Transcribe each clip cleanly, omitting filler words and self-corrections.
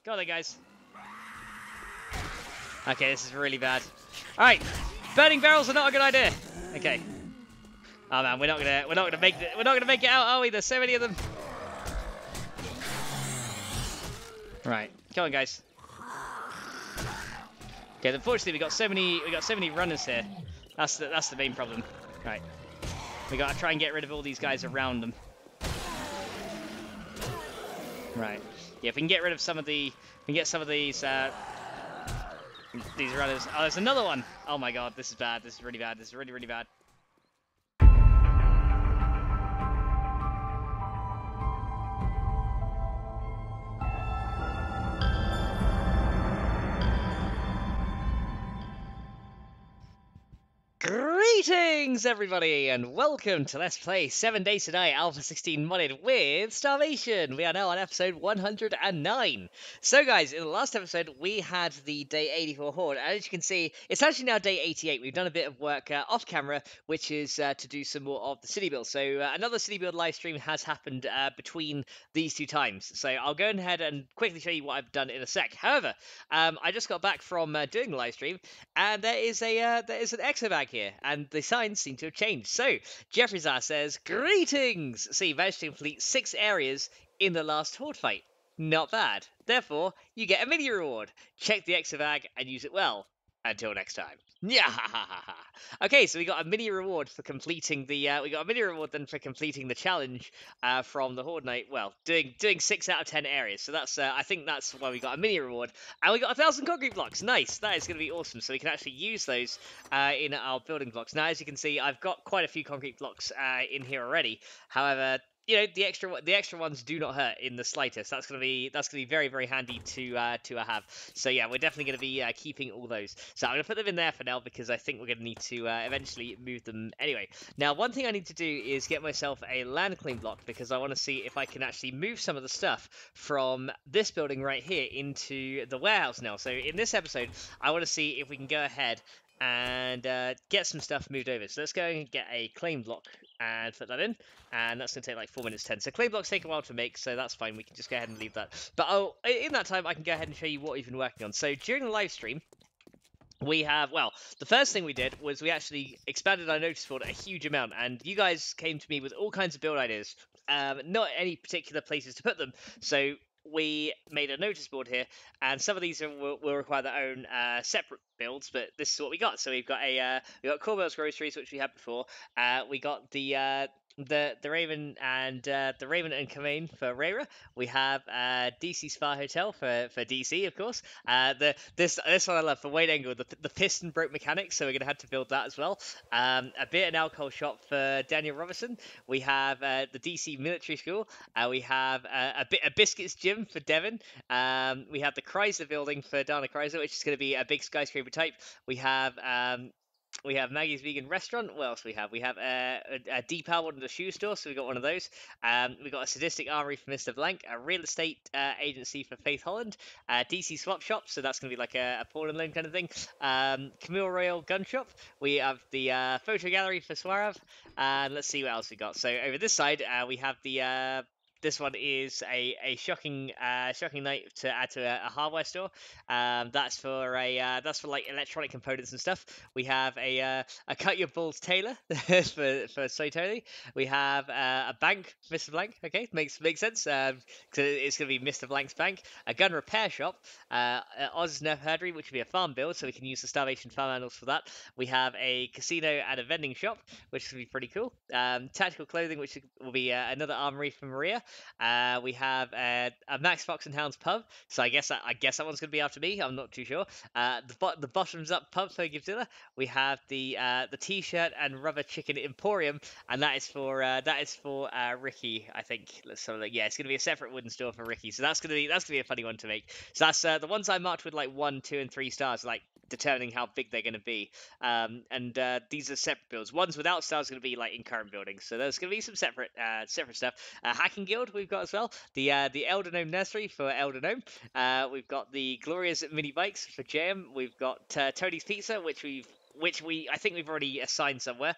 Go on then, guys. Okay, this is really bad. All right, burning barrels are not a good idea. Okay. Oh man, we're not gonna make it out, are we? There's so many of them. Right, come on, guys. Okay, unfortunately we got so many runners here. That's the main problem. Right, we gotta try and get rid of all these guys around them. Right. Yeah, if we can get rid of some of the, these runners. Oh, there's another one. Oh my god, this is bad. This is really bad. This is really, really bad. Greetings, everybody, and welcome to Let's Play 7 Days to Die Alpha 16 modded with Starvation. We are now on episode 109. So, guys, in the last episode, we had the day 84 horde, and as you can see, it's actually now day 88. We've done a bit of work off camera, which is to do some more of the city build. So, another city build live stream has happened between these two times. So, I'll go ahead and quickly show you what I've done in a sec. However, I just got back from doing the live stream, and there is an exo bag here, and the signs seem to have changed. So, Jeffrey's says, greetings! So you managed to complete 6 areas in the last horde fight. Not bad. Therefore, you get a mini reward. Check the exo bag and use it well. Until next time. Yeah. Okay, so we got a mini reward for completing the the challenge from the Horde Night. Well, doing 6 out of 10 areas. So that's I think that's why we got a mini reward, and we got 1,000 concrete blocks. Nice. That is going to be awesome. So we can actually use those in our building blocks. Now, as you can see, I've got quite a few concrete blocks in here already. However, you know, the extra ones do not hurt in the slightest. That's gonna be very, very handy to have. So yeah, we're definitely gonna be keeping all those. So I'm gonna put them in there for now because I think we're gonna need to eventually move them anyway. Now, one thing I need to do is get myself a land claim block because I want to see if I can actually move some of the stuff from this building right here into the warehouse now. So in this episode, I want to see if we can go ahead and get some stuff moved over. So let's go and get a claim block and put that in, and that's going to take like 4 minutes 10. So claim blocks take a while to make, so that's fine. We can just go ahead and leave that. But in that time, I can go ahead and show you what we've been working on. So during the live stream, we have, well, the first thing we did was we actually expanded our notice board a huge amount, and you guys came to me with all kinds of build ideas, not any particular places to put them. So we made a notice board here, and some of these will require their own separate builds, but this is what we got. So we've got Cornwell's groceries, which we had before. We got the Raven and Cazmyr for Rara. We have DC Spa Hotel for DC, of course. This one I love for Wayne Engel, the piston broke mechanics, so we're gonna have to build that as well. A beer and alcohol shop for Daniel Robertson. We have the DC Military School. We have a Biscuits gym for Devon. We have the Chrysler building for Dana Chrysler, which is going to be a big skyscraper type. We have Maggie's Vegan Restaurant. What else we have? We have a Depee one in the shoe store, so we got one of those. We got a Sadistic Armory for Mr. Blank, a real estate agency for Faith Holland, DC Swap Shop, so that's going to be like a pawn and loan kind of thing. Camille Royal Gun Shop. We have the photo gallery for Swarav, and let's see what else we got. So over this side, we have the this one is a shocking night to add to a hardware store. That's for like electronic components and stuff. We have a cut your balls tailor for Soy Tony. We have a bank, Mr. Blank. Okay, makes sense. So it's gonna be Mr. Blank's bank. A gun repair shop. Oz Nerfherder, which will be a farm build, so we can use the Starvation farm animals for that. We have a casino and a vending shop, which will be pretty cool. Tactical clothing, which will be another armory for Maria. We have a Max Fox and Hounds pub, so I guess that one's gonna be after me. I'm not too sure. The bottoms up pub for Gibzilla. We have the t-shirt and rubber chicken emporium, and that is for Ricky, I think. Let's have a look. Yeah, it's gonna be a separate wooden store for Ricky, so that's gonna be a funny one to make. So that's the ones I marked with like 1, 2, and 3 stars, like determining how big they're going to be. These are separate builds. Ones without stars are going to be like in current buildings. So there's going to be some separate stuff. Hacking Guild we've got as well. The Elder Gnome Nursery for Elder Gnome. We've got the Glorious Mini Bikes for JM. We've got Tony's Pizza, which which I think we've already assigned somewhere.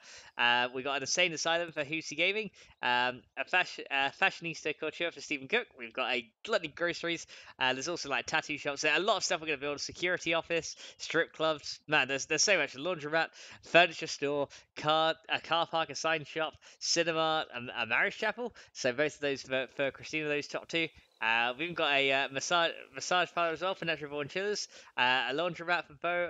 We got an insane asylum for Hoosy Gaming, a fashionista couture for Stephen Cook. We've got a gluttony groceries. There's also like tattoo shops. There a lot of stuff we're going to build. A security office, strip clubs. Man, there's so much. A laundromat, furniture store, a car park, a sign shop, cinema, a marriage chapel. So both of those for Christina, those top two. We've even got a massage parlor as well for natural born chillers, a laundromat for Bo,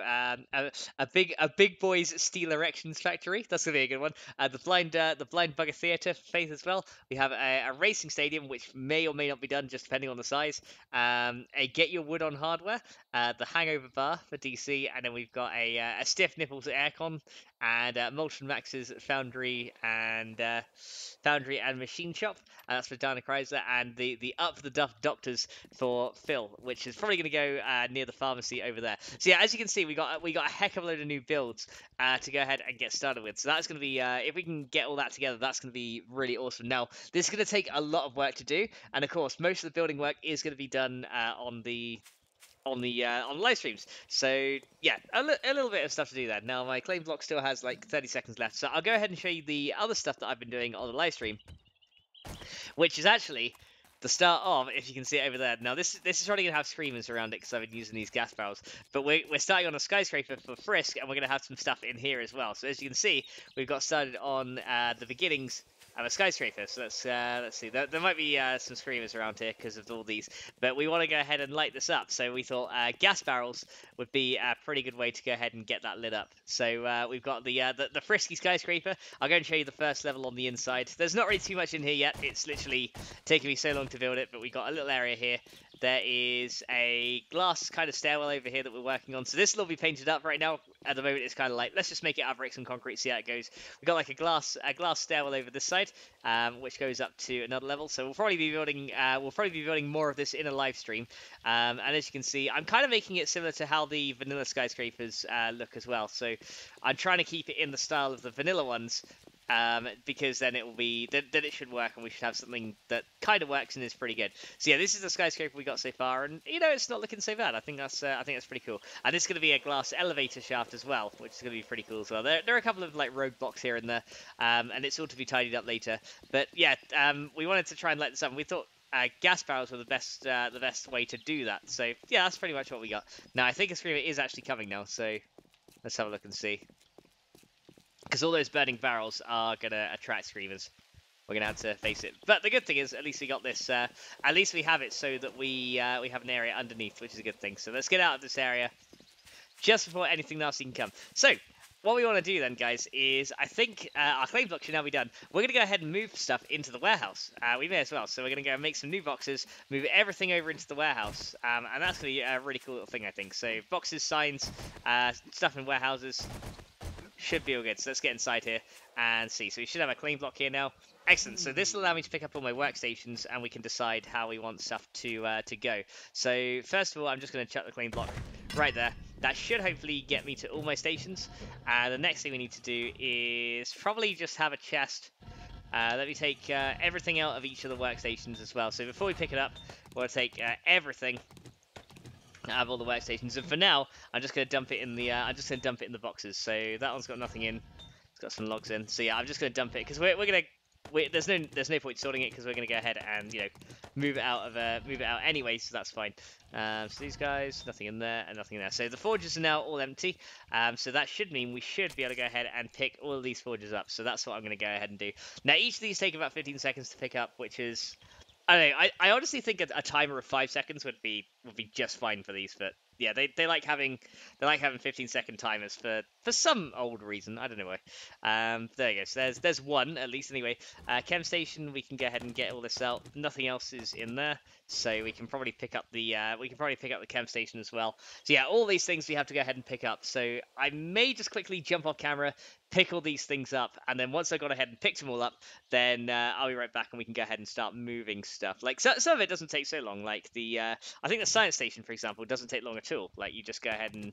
a big boys steel erections factory. That's gonna be a good one. The blind bugger theatre for Faith as well. We have a racing stadium which may or may not be done just depending on the size. A get your wood on hardware, the hangover bar for DC, and then we've got a stiff nipples aircon and Molten Max's foundry and machine shop. That's for Dana Chrysler, and the Up the Duff Doctors for Phil, which is probably going to go near the pharmacy over there. So yeah, as you can see, we got a heck of a load of new builds to go ahead and get started with. So that's going to be if we can get all that together, that's going to be really awesome. Now this is going to take a lot of work to do, and of course most of the building work is going to be done on the live streams. So yeah, a little bit of stuff to do there. Now my claim block still has like 30 seconds left, so I'll go ahead and show you the other stuff that I've been doing on the live stream, which is actually the start of, if you can see it over there. Now this is already going to have screamers around it because I've been using these gas barrels, but we're starting on a skyscraper for Frisk, and we're going to have some stuff in here as well. So as you can see, we've got started on the beginnings of a skyscraper. So let's see. There might be some screamers around here because of all these, but we want to go ahead and light this up. So we thought gas barrels would be a pretty good way to go ahead and get that lit up. So we've got the Frisky skyscraper. I'll go and show you the first level on the inside. There's not really too much in here yet. It's literally taken me so long to build it, but we've got a little area here. There is a glass kind of stairwell over here that we're working on. So this will all be painted up right now. At the moment, it's kind of like, let's just make it out of bricks and concrete, see how it goes. We've got like a glass stairwell over this side, which goes up to another level. So we'll probably be building more of this in a live stream. And as you can see, I'm kind of making it similar to how the vanilla skyscrapers look as well. So I'm trying to keep it in the style of the vanilla ones. Because then it should work, and we should have something that kind of works and is pretty good. So yeah, this is the skyscraper we got so far, and it's not looking so bad. I think that's pretty cool. And it's going to be a glass elevator shaft as well, which is going to be pretty cool as well. There are a couple of like roadblocks here and there, and it's all to be tidied up later. But yeah, we wanted to try and light this up, and we thought gas barrels were the best way to do that. So yeah, that's pretty much what we got. Now I think a screamer is actually coming now, so let's have a look and see. Because all those burning barrels are going to attract screamers. We're going to have to face it. But the good thing is, at least we got this. At least we have it so that we have an area underneath, which is a good thing. So let's get out of this area just before anything else can come. So what we want to do then, guys, is I think our claim block should now be done. We're going to go ahead and move stuff into the warehouse. We may as well. So we're going to go and make some new boxes, move everything over into the warehouse. And that's going to be a really cool little thing, I think. So boxes, signs, stuff in warehouses. Should be all good. So let's get inside here and see. So we should have a claim block here now. Excellent. So this will allow me to pick up all my workstations, and we can decide how we want stuff to go. So first of all, I'm just going to chuck the claim block right there. That should hopefully get me to all my stations. The next thing we need to do is probably just have a chest. Let me take everything out of each of the workstations as well. So before we pick it up, we'll take everything out of all the workstations, and for now I'm just going to dump it in the boxes. So that one's got nothing in, it's got some logs in. So yeah, I'm just going to dump it because there's no point sorting it because we're going to go ahead and move it out anyway, so that's fine. So these guys, nothing in there and nothing in there. So the forges are now all empty. So that should mean we should be able to go ahead and pick all of these forges up. So that's what I'm going to go ahead and do. Now each of these take about 15 seconds to pick up, which is, I don't know, I honestly think a timer of 5 seconds would be just fine for these, but yeah, they like having 15-second timers for some old reason. I don't know why. There you go. So there's one at least anyway. Chem station, we can go ahead and get all this out. Nothing else is in there, so we can probably pick up the chem station as well. So yeah, all these things we have to go ahead and pick up. So I may just quickly jump off camera, pick all these things up, and then once I've gone ahead and picked them all up, then I'll be right back and we can go ahead and start moving stuff. Like some of it doesn't take so long. Like I think the science station, for example, doesn't take long at all. Like you just go ahead and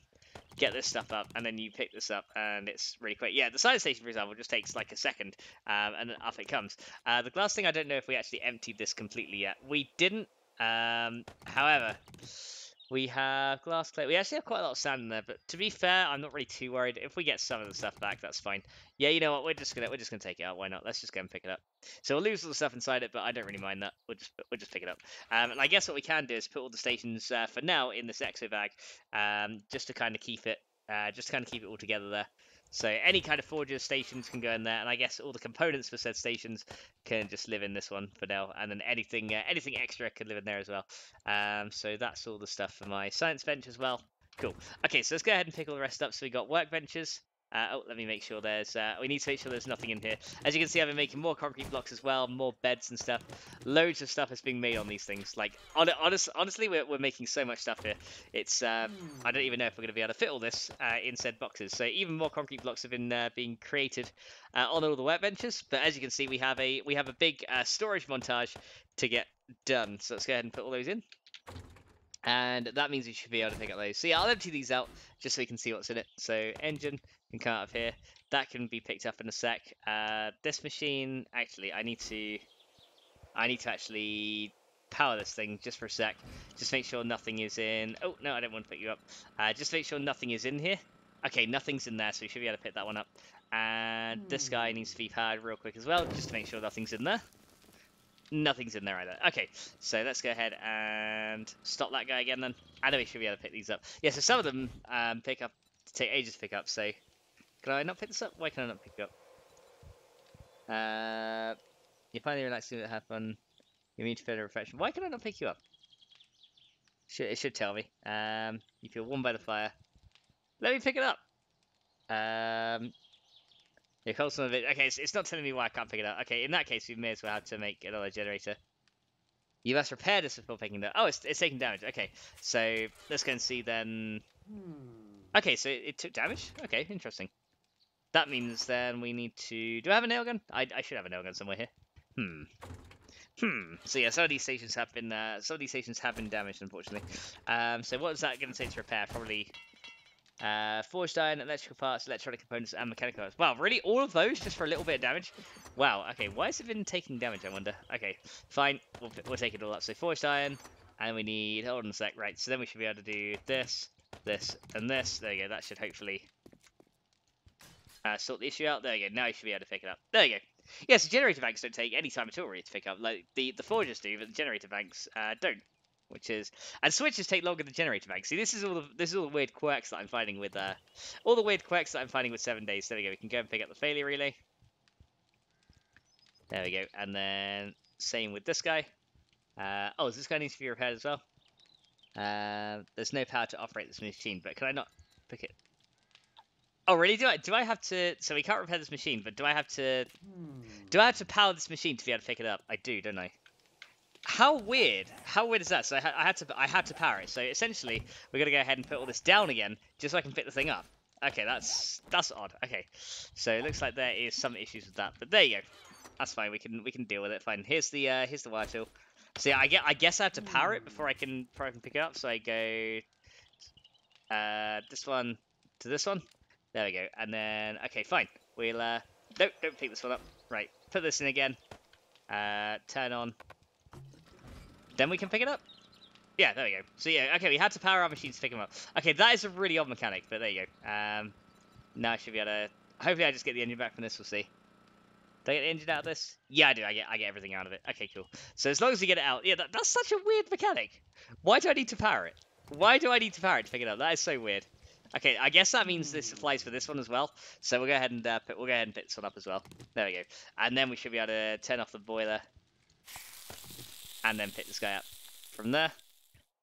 get this stuff up, and then you pick this up, and it's really quick. Yeah, the science station, for example, just takes like a second, and then off it comes. The glass thing, I don't know if we actually emptied this completely yet. We didn't. However, We have glass clay. We actually have quite a lot of sand in there, but to be fair, I'm not really too worried. If we get some of the stuff back, that's fine. Yeah, you know what? We're just gonna take it out. Why not? Let's just go and pick it up. So we'll lose all the stuff inside it, but I don't really mind that. We'll just pick it up. And I guess what we can do is put all the stations for now in this exo bag, just to kind of keep it, all together there. So any kind of forges stations can go in there, and I guess all the components for said stations can just live in this one for now, and then anything extra can live in there as well. So that's all the stuff for my science bench as well. Cool. Okay, so let's go ahead and pick all the rest up. So we got workbenches. Let me make sure there's. We need to make sure there's nothing in here. As you can see, I've been making more concrete blocks as well, more beds and stuff. Loads of stuff is being made on these things. Like, honestly, we're making so much stuff here. It's. I don't even know if we're going to be able to fit all this in said boxes. So even more concrete blocks have been being created on all the workbenches. But as you can see, we have a big storage montage to get done. So let's go ahead and put all those in. And that means we should be able to pick up those. So yeah, I'll empty these out just so we can see what's in it. So engine can come out of here. That can be picked up in a sec. This machine, actually, I need to actually power this thing just for a sec. Just make sure nothing is in. Oh no, I don't want to pick you up. Just make sure nothing is in here. Okay, nothing's in there, so we should be able to pick that one up. And this guy needs to be powered real quick as well, just to make sure nothing's in there. Nothing's in there either. Okay, so let's go ahead and stop that guy again then. And then we should be able to pick these up. Yeah, so some of them take ages to pick up, so... Can I not pick this up? Why can I not pick it up? You finally relaxing to have fun. You need to feel a reflection. Why can I not pick you up? It should tell me. You feel warm by the fire. Let me pick it up. Yeah, cold some of it. Okay, it's not telling me why I can't pick it up. Okay, in that case, we may as well have to make another generator. You must repair this before picking it up. Oh, it's taking damage. Okay, so let's go and see then. Okay, so it took damage. Okay, interesting. That means then we need to... Do I have a nail gun? I should have a nail gun somewhere here. So yeah, some of these stations have been damaged, unfortunately. So what is that going to take to repair? Probably forged iron, electrical parts, electronic components, and mechanical parts. Wow, really? All of those just for a little bit of damage? Wow, okay, why has it been taking damage, I wonder? Okay, fine, we'll take it all up. So forged iron, and we need... Hold on a sec, right, so then we should be able to do this, this, and this. There you go, that should hopefully sort the issue out. There you go, now you should be able to pick it up. There you go. Yeah, so generator banks don't take any time at all really to pick up. Like, the forgers do, but the generator banks don't. Which is, and switches take longer than generator banks. See, this is all the weird quirks that I'm finding with 7 days. There we go. We can go and pick up the failure relay. There we go. And then same with this guy. Oh, this guy needs to be repaired as well. There's no power to operate this machine, but can I not pick it? Oh, really? Do I have to? So we can't repair this machine, but do I have to power this machine to be able to pick it up? I do, don't I? How weird? How weird is that? So I had to power it. So essentially, we're gonna go ahead and put all this down again, just so I can pick the thing up. Okay, that's odd. Okay, so it looks like there is some issues with that, but there you go. That's fine. We can deal with it. Fine. Here's the wire tool. So yeah, I guess I have to power it before I can pick it up. So I go this one to this one. There we go. And then okay, fine. We'll don't pick this one up. Right. Put this in again. Turn on. Then we can pick it up. Yeah, there we go. So yeah, okay, we had to power our machines to pick them up. Okay, that is a really odd mechanic, but there you go. Now I should be able to... Hopefully I just get the engine back from this, we'll see. Do I get the engine out of this? Yeah, I do. I get everything out of it. Okay, cool. So as long as we get it out... Yeah, that's such a weird mechanic. Why do I need to power it? Why do I need to power it to pick it up? That is so weird. Okay, I guess that means this applies for this one as well. So we'll go ahead and pick this one up as well. There we go. And then we should be able to turn off the boiler. And then pick this guy up from there.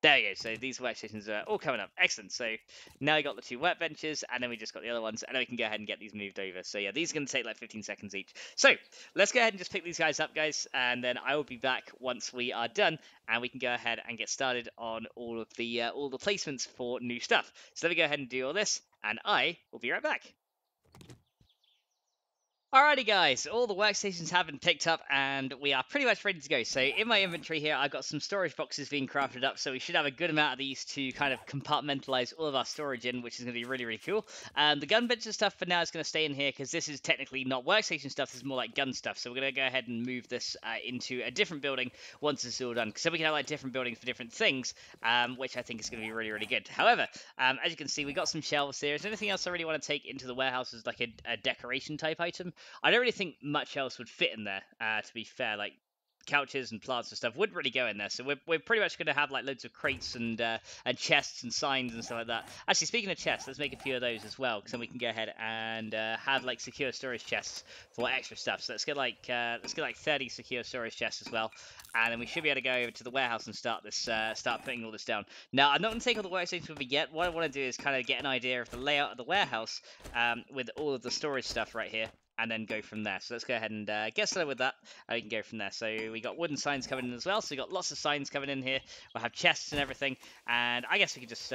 There you go. So these workstations are all coming up. Excellent. So now we got the 2 workbenches, and then we just got the other ones, and then we can go ahead and get these moved over. So yeah, these are going to take like 15 seconds each. So let's go ahead and just pick these guys up, guys, and then I will be back once we are done, and we can go ahead and get started on all the placements for new stuff. So let me go ahead and do all this, and I will be right back. Alrighty guys, all the workstations have been picked up and we are pretty much ready to go. So in my inventory here, I've got some storage boxes being crafted up, so we should have a good amount of these to kind of compartmentalize all of our storage in, which is going to be really, really cool. The gun bench and stuff for now is going to stay in here because this is technically not workstation stuff, this is more like gun stuff. So we're going to go ahead and move this into a different building once it's all done. So we can have like different buildings for different things, which I think is going to be really, really good. However, as you can see, we got some shelves here. Is there anything else I really want to take into the warehouse as like a decoration type item? I don't really think much else would fit in there, to be fair. Like, couches and plants and stuff wouldn't really go in there. So we're pretty much going to have, like, loads of crates and chests and signs and stuff like that. Actually, speaking of chests, let's make a few of those as well, because then we can go ahead and have, like, secure storage chests for extra stuff. So let's get, like, 30 secure storage chests as well. And then we should be able to go over to the warehouse and start putting all this down. Now, I'm not going to take all the workstations with me yet. What I want to do is kind of get an idea of the layout of the warehouse with all of the storage stuff right here, and then go from there. So let's go ahead and get started with that, and we can go from there. So we got wooden signs coming in as well, so we got lots of signs coming in here. We'll have chests and everything, and I guess we could just,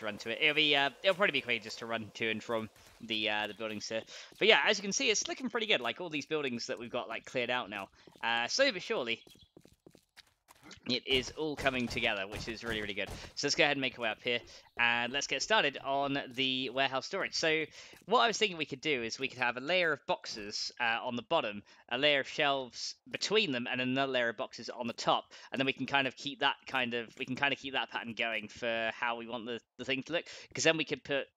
run to it. It'll probably be quick just to run to and from the buildings here. But yeah, as you can see, it's looking pretty good. Like all these buildings that we've got like cleared out now, slowly but surely. It is all coming together, which is really, really good. So let's go ahead and make our way up here, and let's get started on the warehouse storage. So what I was thinking we could do is we could have a layer of boxes on the bottom, a layer of shelves between them, and another layer of boxes on the top. And then we can kind of keep that pattern going for how we want the thing to look. Because then we could put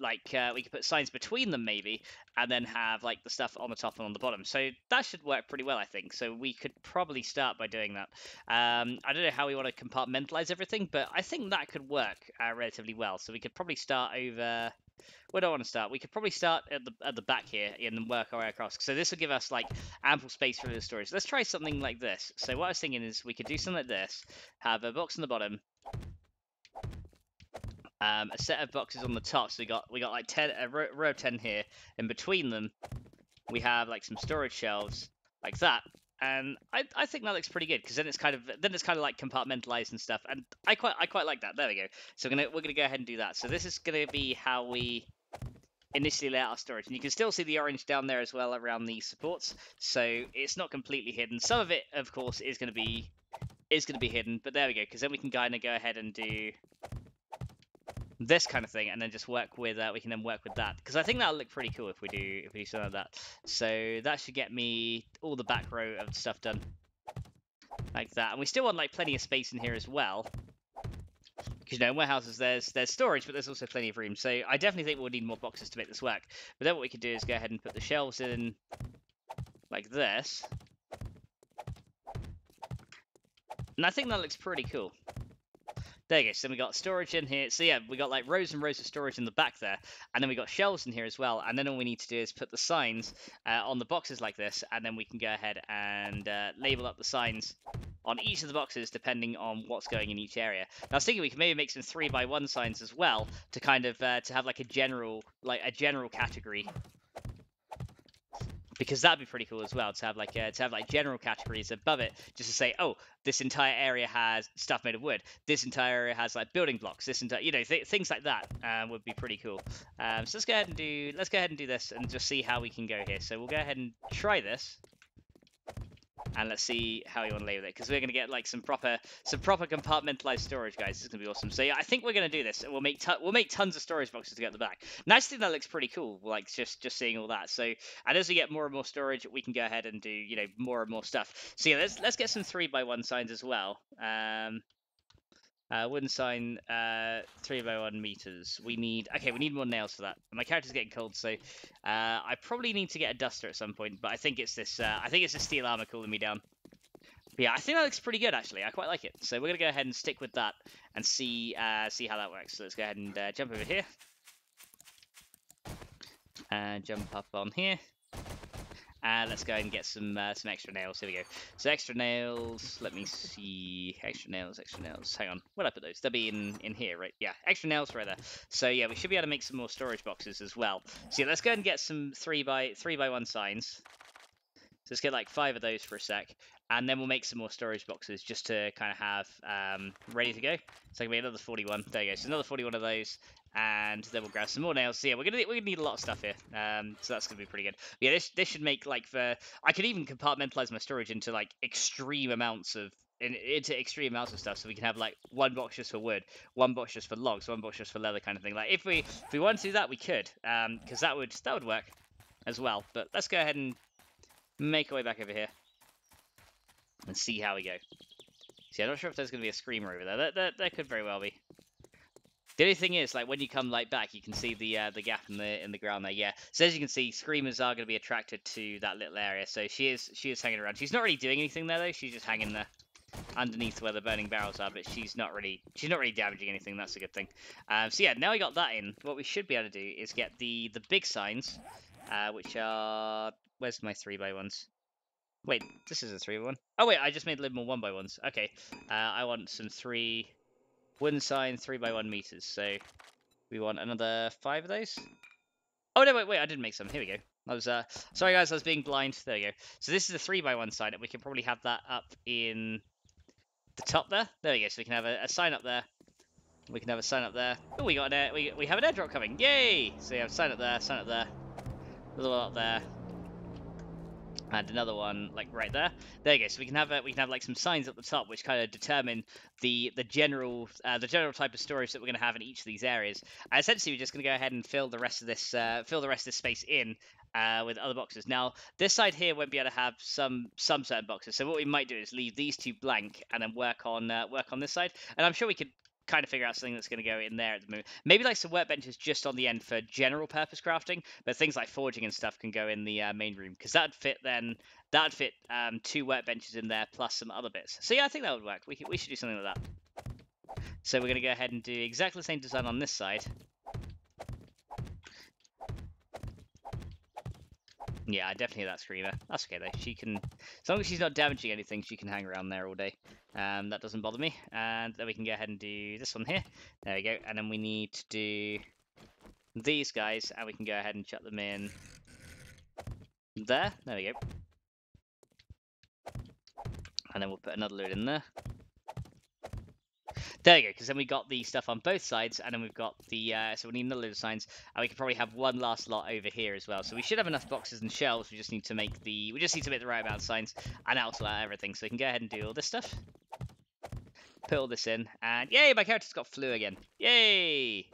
signs between them maybe, and then have like the stuff on the top and on the bottom. So that should work pretty well, I think. So we could probably start by doing that. I don't know how we want to compartmentalize everything, but I think that could work relatively well. So we could probably start over. Where do I want to start? We could probably start at the back here and then work our way across. So this will give us like ample space for the storage. Let's try something like this. So what I was thinking is we could do something like this. Have a box on the bottom. A set of boxes on the top. So we got like a row of 10 here. In between them, we have like some storage shelves like that. And I think that looks pretty good because then it's kind of like compartmentalized and stuff, and I quite like that. There we go. So we're gonna go ahead and do that. So this is gonna be how we initially lay out our storage, and you can still see the orange down there as well around the supports. So it's not completely hidden. Some of it, of course, is gonna be hidden, but there we go. Because then we can kind of go ahead and do this kind of thing, and then just work with we can then work with that, because I think that'll look pretty cool if we do something like that. So that should get me all the back row of stuff done like that, and we still want like plenty of space in here as well, because you know in warehouses there's storage, but there's also plenty of room. So I definitely think we'll need more boxes to make this work. But then what we could do is go ahead and put the shelves in like this, and I think that looks pretty cool. There you go. So we got storage in here. So yeah, we got like rows and rows of storage in the back there, and then we got shelves in here as well. And then all we need to do is put the signs on the boxes like this, and then we can go ahead and label up the signs on each of the boxes depending on what's going in each area. Now, I was thinking we could maybe make some 3x1 signs as well to kind of to have like a general category. Because that'd be pretty cool as well to have like general categories above it, just to say, oh, this entire area has stuff made of wood. This entire area has like building blocks. This entire, things like that would be pretty cool. So let's go ahead and do this and just see how we can go here. So we'll go ahead and try this. And let's see how you want to label it, because we're going to get like some proper compartmentalized storage, guys. This is going to be awesome. So yeah, I think we're going to do this, and we'll make tons of storage boxes to get the back. And I just think that looks pretty cool, like just seeing all that. So, and as we get more and more storage, we can go ahead and do more and more stuff. So yeah, let's get some 3x1 signs as well. Wooden sign, 3x1 meters. We need more nails for that. My character's getting cold, so I probably need to get a duster at some point. But I think it's this steel armor cooling me down. But yeah, I think that looks pretty good actually. I quite like it. So we're gonna go ahead and stick with that and see how that works. So let's go ahead and jump over here and jump up on here. And let's go and get some extra nails. Here we go. So extra nails. Let me see. Extra nails. Hang on. Where'd I put those? They'll be in here, right? Yeah. Extra nails right there. So yeah, we should be able to make some more storage boxes as well. So yeah, let's go and get some 3x1 signs. So let's get like 5 of those for a sec, and then we'll make some more storage boxes just to kind of have ready to go. So it'll be another 41. There you go. So another 41 of those, and then we'll grab some more nails. So yeah, we're gonna need a lot of stuff here. So that's gonna be pretty good. But yeah, this should make like I could even compartmentalize my storage into like extreme amounts of stuff, so we can have like one box just for wood, one box just for logs, one box just for leather, kind of thing. Like if we wanted to do that, we could, because that would work as well. But let's go ahead and make our way back over here and see how we go. See, I'm not sure if there's going to be a screamer over there. There could very well be. The only thing is, like when you come like back, you can see the gap in the ground there. Yeah. So as you can see, screamers are going to be attracted to that little area. So she is hanging around. She's not really doing anything there though. She's just hanging there underneath where the burning barrels are, but she's not really damaging anything. That's a good thing. So yeah, now we got that in. What we should be able to do is get the big signs, which are, where's my 3x1s? Wait, this is a 3x1. Oh wait, I just made a little more 1x1s. Okay, I want some 3 wooden sign 3x1 meters. So we want another 5 of those. Oh no, wait, I didn't make some. Here we go. I was sorry guys, I was being blind. There we go. So this is a 3x1 sign, and we can probably have that up in the top there. There we go. So we can have a sign up there. We can have a sign up there. Oh, we got an we have an airdrop coming. Yay! So you have a sign up there, another one up there, and another one like right there. There you go. So we can have like some signs at the top, which kind of determine the general type of storage that we're going to have in each of these areas. And essentially, we're just going to go ahead and fill the rest of this space in with other boxes. Now, this side here won't be able to have some certain boxes. So what we might do is leave these 2 blank and then work on this side. And I'm sure we could kind of figure out something that's going to go in there at the moment. Maybe like some workbenches just on the end for general purpose crafting, but things like forging and stuff can go in the main room, because that'd fit 2 workbenches in there plus some other bits. So yeah, I think that would work. We should do something like that. So we're going to go ahead and do exactly the same design on this side. Yeah, I definitely hear that screamer. That's okay though. She can, as long as she's not damaging anything, she can hang around there all day. That doesn't bother me. And then we can go ahead and do this one here. There we go. And then we need to do these guys, and we can go ahead and chuck them in there. There we go. And then we'll put another load in there. There you go, because then we got the stuff on both sides, and then we've got the, so we need another load of signs, and we can probably have one last lot over here as well. So we should have enough boxes and shelves. We just need to make the right amount of signs, and that'll sort out everything. So we can go ahead and do all this stuff. Put all this in, and yay, my character's got flu again. Yay!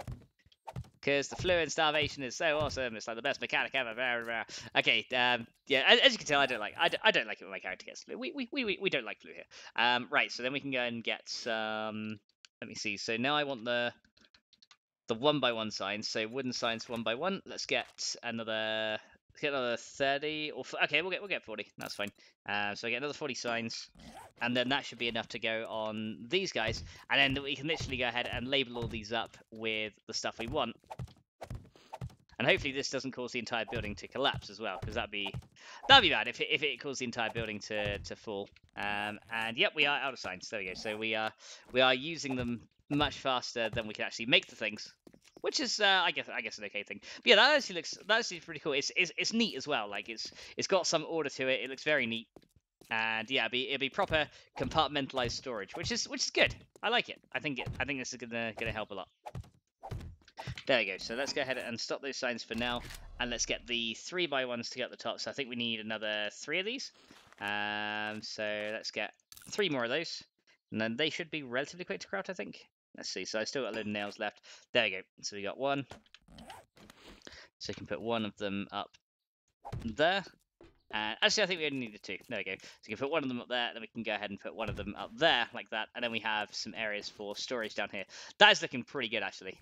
Because the flu in Starvation is so awesome. It's like the best mechanic ever. Okay, yeah, as you can tell, I don't like it when my character gets flu. We don't like flu here. Right, so then we can go and get some. Let me see. So now I want the 1x1 signs. So wooden signs 1x1. Let's get another 30 or okay, we'll get 40. That's fine. So I get another 40 signs, and then that should be enough to go on these guys, and then we can literally go ahead and label all these up with the stuff we want. And hopefully this doesn't cause the entire building to collapse as well, because that'd be bad if it caused the entire building to fall. And yep, we are out of signs. There we go. So we are using them much faster than we can actually make the things, which is I guess an okay thing. But yeah, that actually pretty cool. It's neat as well. Like it's got some order to it. It looks very neat. And yeah, it'll be proper compartmentalized storage, which is good. I like it. I think this is gonna help a lot. There we go. So let's go ahead and stop those signs for now, and let's get the 3x1s to get at the top. So I think we need another 3 of these. So let's get 3 more of those, and then they should be relatively quick to craft, I think. Let's see. So I still got a load of nails left. There we go. So we got 1. So you can put 1 of them up there. And actually, I think we only needed 2. There we go. So you can put 1 of them up there, then we can go ahead and put 1 of them up there, like that. And then we have some areas for storage down here. That is looking pretty good, actually.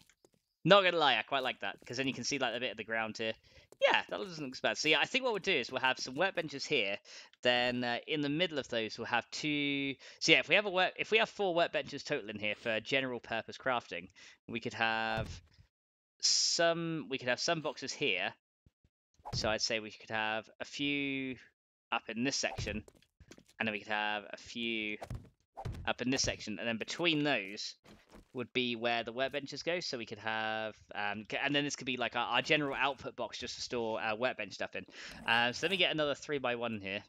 Not gonna lie, I quite like that, because then you can see like a bit of the ground here. Yeah, that doesn't look bad. So yeah, I think what we'll do is we'll have some workbenches here. Then in the middle of those we'll have 2. So yeah, if we have 4 workbenches total in here for general purpose crafting, we could have some boxes here. So I'd say we could have a few up in this section, and then we could have a few up in this section, and then between those would be where the workbenches go. So we could have, and then this could be like our general output box just to store workbench stuff in. So let me get another 3x1 here.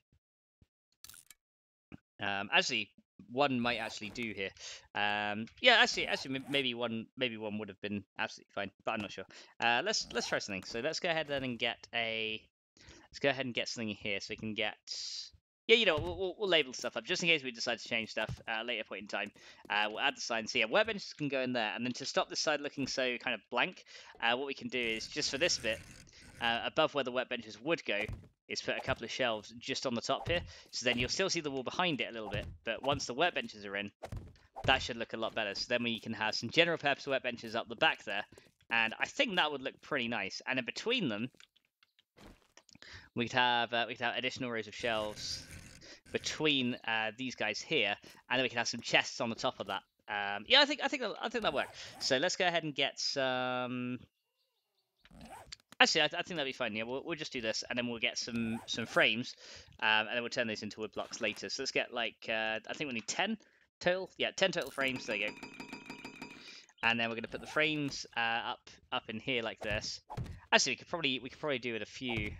Actually, one might actually do here. Yeah, actually, maybe one would have been absolutely fine, but I'm not sure. Let's try something. So let's go ahead then and get something here, so we can get. Yeah, you know, we'll label stuff up just in case we decide to change stuff at a later point in time. We'll add the sign. So yeah, workbenches can go in there, and then to stop this side looking so kind of blank, what we can do is just for this bit, above where the workbenches would go, is put a couple of shelves just on the top here. So then you'll still see the wall behind it a little bit, but once the workbenches are in, that should look a lot better. So then we can have some general purpose workbenches up the back there, and I think that would look pretty nice. And in between them, we'd have additional rows of shelves between these guys here, and then we can have some chests on the top of that. Yeah, I think that'll work. So let's go ahead and get some. Actually, I think that'll be fine. Yeah, we'll just do this, and then we'll get some frames, and then we'll turn these into wood blocks later. So let's get like I think we need 10 total. Yeah, 10 total frames. There you go. And then we're going to put the frames up in here like this. Actually, we could probably do it a few.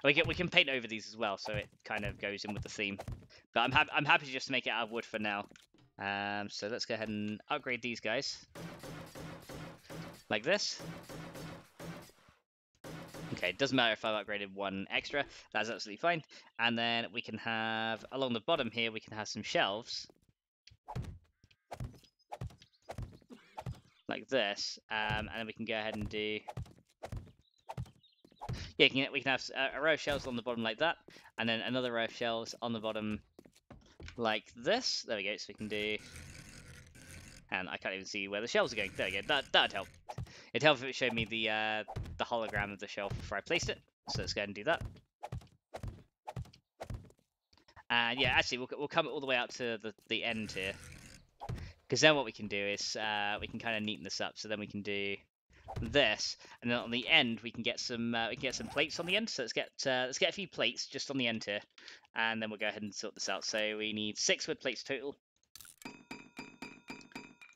We can paint over these as well, so it kind of goes in with the theme. But I'm happy just to make it out of wood for now. So let's go ahead and upgrade these guys like this. Okay, it doesn't matter if I've upgraded one extra, that's absolutely fine. And then we can have, along the bottom here, we can have some shelves. Like this. And then we can go ahead and do... Yeah, we can have a row of shelves on the bottom like that. And then another row of shelves on the bottom like this. There we go, so we can do... And I can't even see where the shelves are going. There we go, that'd help. It'd help if it showed me the hologram of the shelf before I placed it. So let's go ahead and do that. And yeah, actually, we'll come all the way out to the end here. Because then what we can do is we can kind of neaten this up. So then we can do this, and then on the end we can get some plates on the end. So let's get a few plates just on the end here, and then we'll go ahead and sort this out. So we need 6 wood plates total.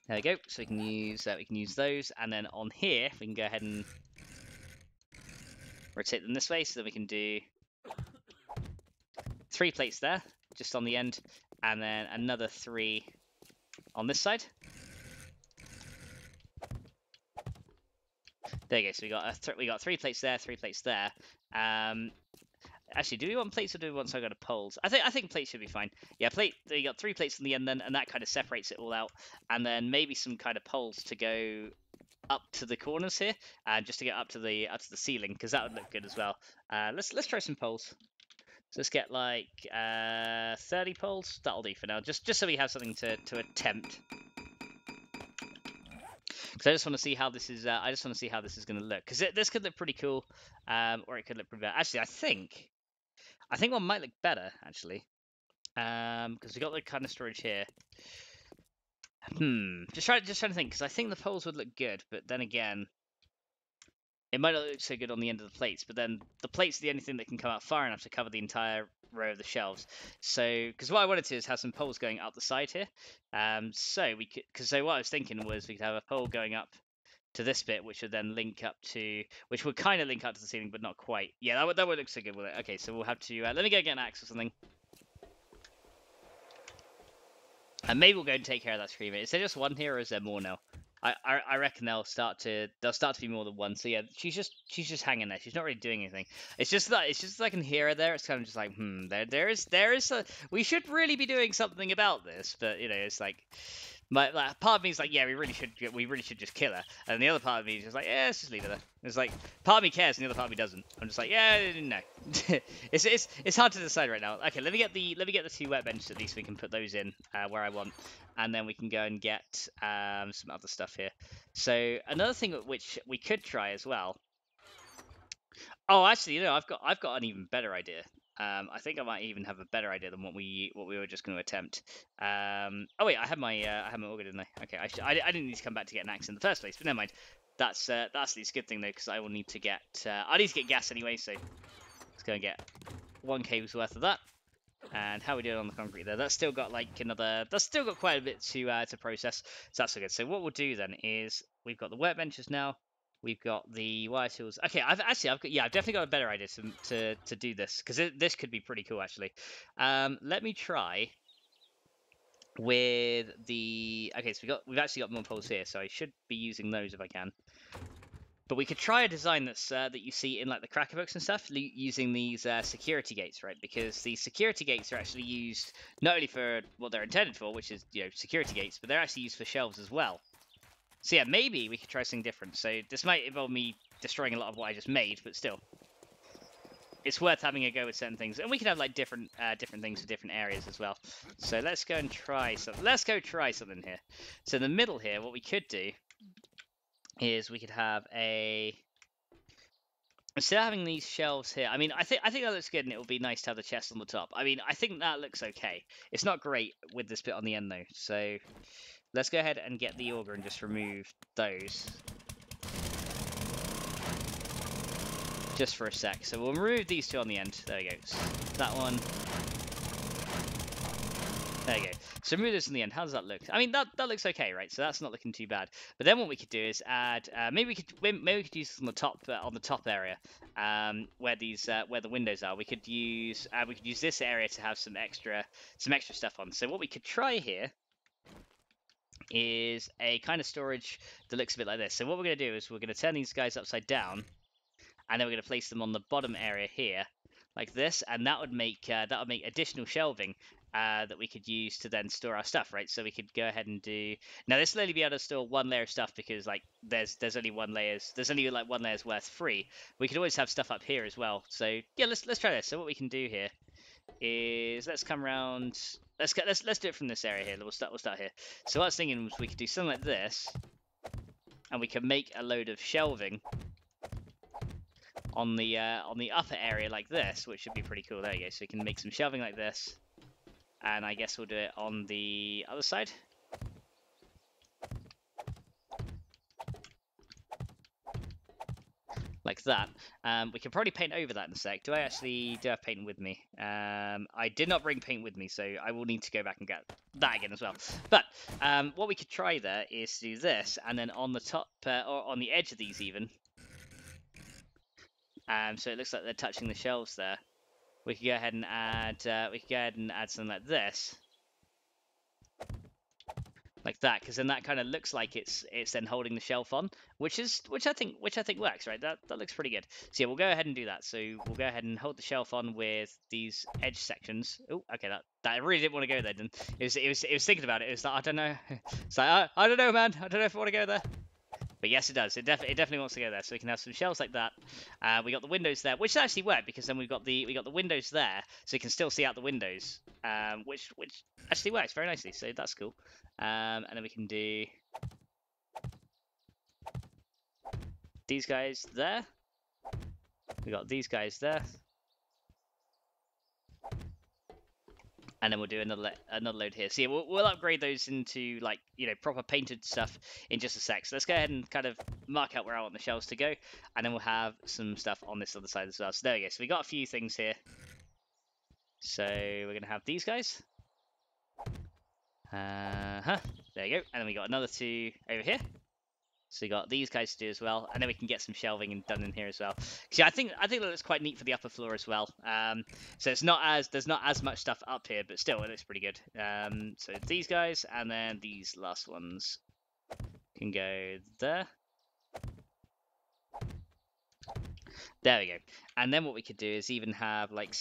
There we go. So we can use those, and then on here we can go ahead and rotate them this way, so that we can do 3 plates there, just on the end, and then another 3 on this side. There you go. So we got 3 plates there, 3 plates there. Actually, do we want plates or do we want some kind of poles? I think plates should be fine. Yeah, you got 3 plates in the end then, and that kind of separates it all out. And then maybe some kind of poles to go up to the corners here, just to get up to the ceiling, because that would look good as well. Let's try some poles. So let's get like 30 poles. That'll do for now, just so we have something to attempt. Because I just want to see how this is. Going to look. Because this could look pretty cool, or it could look pretty bad. Actually, I think one might look better actually, because we got the kind of storage here. Just trying to think, because I think the poles would look good, but then again, it might not look so good on the end of the plates. But then the plates are the only thing that can come out far enough to cover the entire row of the shelves. So, because what I wanted to is have some poles going up the side here. So we could, so what I was thinking was we could have a pole going up to this bit, which would then link up to, which would kind of link up to the ceiling, but not quite. Yeah, that would look so good with it. Okay, so we'll have to, let me go get an axe or something. And maybe we'll go and take care of that screamer. Is there just one here, or is there more now? I reckon they'll start to be more than one. So yeah, she's just hanging there. She's not really doing anything. It's just that I can hear her there. It's kind of just like, there is we should really be doing something about this. But you know, it's like, part of me is like, yeah, we really should just kill her. And the other part of me is just like, yeah, let's just leave her there. It's like, part of me cares and the other part of me doesn't. I'm just like, yeah, no. it's hard to decide right now. Okay, let me get the 2 workbenches at least. We can put those in where I want, and then we can go and get some other stuff here. So another thing which we could try as well. Oh, actually, you know, I've got an even better idea. I think I might even have a better idea than what we were just going to attempt. Oh wait, I had my auger, didn't I? Okay, I didn't need to come back to get an axe in the first place, but never mind. That's at least a good thing though, because I will need to get gas anyway. So let's go and get 1 cable's worth of that. And how are we doing on the concrete there? That's still got like that's still got quite a bit to process. So that's so good. So what we'll do then is we've got the workbenches now. We've got the wire tools. Okay, I've definitely got a better idea to do this, because this could be pretty cool actually. Let me try with the... Okay, so we've actually got more poles here, so I should be using those if I can. But we could try a design that's that you see in like the Cracker books and stuff, using these security gates, right? Because the security gates are actually used not only for what they're intended for, which is, you know, security gates, but they're actually used for shelves as well. So yeah, maybe we could try something different. So this might involve me destroying a lot of what I just made, but still, it's worth having a go with certain things, and we can have like different things for different areas as well. So let's go and try something. Let's go try something here. So in the middle here, what we could do is we could have a... Instead of having these shelves here, I mean, I think that looks good, and it would be nice to have the chest on the top. I mean, I think that looks okay. It's not great with this bit on the end though. So let's go ahead and get the auger and just remove those. Just for a sec. So we'll remove these two on the end. There we go. So that one. There you go. So remove this in the end. How does that look? I mean, that looks okay, right? So that's not looking too bad. But then what we could do is add. Maybe we could use this on the top area, where the windows are. We could use this area to have some extra stuff on. So what we could try here is a kind of storage that looks a bit like this. So what we're going to do is we're going to turn these guys upside down, and then we're going to place them on the bottom area here, like this, and that would make additional shelving that we could use to then store our stuff, right? So we could go ahead and do... Now this will only be able to store one layer of stuff because like there's only like one layer's worth free. We could always have stuff up here as well. So yeah, let's try this. So what we can do here is let's come around. Let's do it from this area here. We'll start here. So what I was thinking was we could do something like this, and we can make a load of shelving on the upper area like this, which should be pretty cool. There you go. So we can make some shelving like this, and I guess we'll do it on the other side. Like that. We can probably paint over that in a sec. Do I have paint with me? I did not bring paint with me, so I will need to go back and get that again as well. But what we could try there is to do this, and then on the top, or on the edge of these even, so it looks like they're touching the shelves there. We could go ahead and add something like this, like that, because then that kind of looks like it's then holding the shelf on, which I think works, right? That looks pretty good. So yeah, we'll go ahead and do that. So we'll go ahead and hold the shelf on with these edge sections. Oh, okay, that I really didn't want to go there. Then it was thinking about it. It was like, I don't know. It's like I don't know, man. I don't know if I want to go there. But yes, it does. It definitely wants to go there. So we can have some shelves like that. We got the windows there, which actually work because then we got the windows there, so you can still see out the windows, which actually works very nicely. So that's cool. And then we can do these guys there. We got these guys there. And then we'll do another load here. So yeah, we'll upgrade those into, like, you know, proper painted stuff in just a sec. So let's go ahead and kind of mark out where I want the shelves to go, and then we'll have some stuff on this other side as well. So there we go. So we got a few things here. So we're gonna have these guys. There you go. And then we got another two over here. So you got these guys to do as well, and then we can get some shelving done in here as well. See, I think that looks quite neat for the upper floor as well. So there's not as much stuff up here, but still it looks pretty good. So these guys, and then these last ones can go there. There we go. And then what we could do is even have like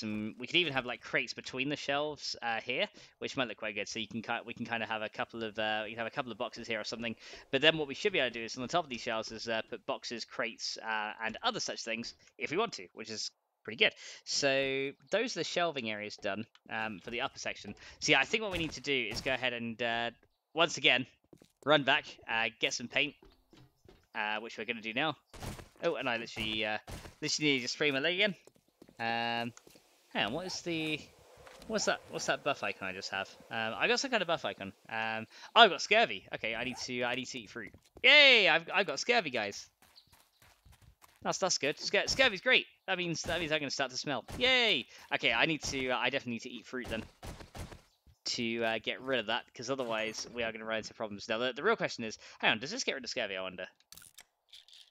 crates between the shelves here, which might look quite good. So we can kind of have a couple of boxes here or something. But then what we should be able to do is on the top of these shelves is put boxes, crates, and other such things if we want to, which is pretty good. So those are the shelving areas done for the upper section. So yeah, I think what we need to do is go ahead and once again run back, get some paint, which we're going to do now. Oh, and I literally need to spray my leg again. Hang on, what's that buff icon I just have? I got some kind of buff icon. Oh, I've got scurvy. Okay, I need to eat fruit. Yay! I've got scurvy, guys. That's good. Scurvy's great. That means I'm gonna start to smell. Yay! Okay, I definitely need to eat fruit then to get rid of that, because otherwise we are gonna run into problems. Now the real question is, hang on, does this get rid of scurvy? I wonder.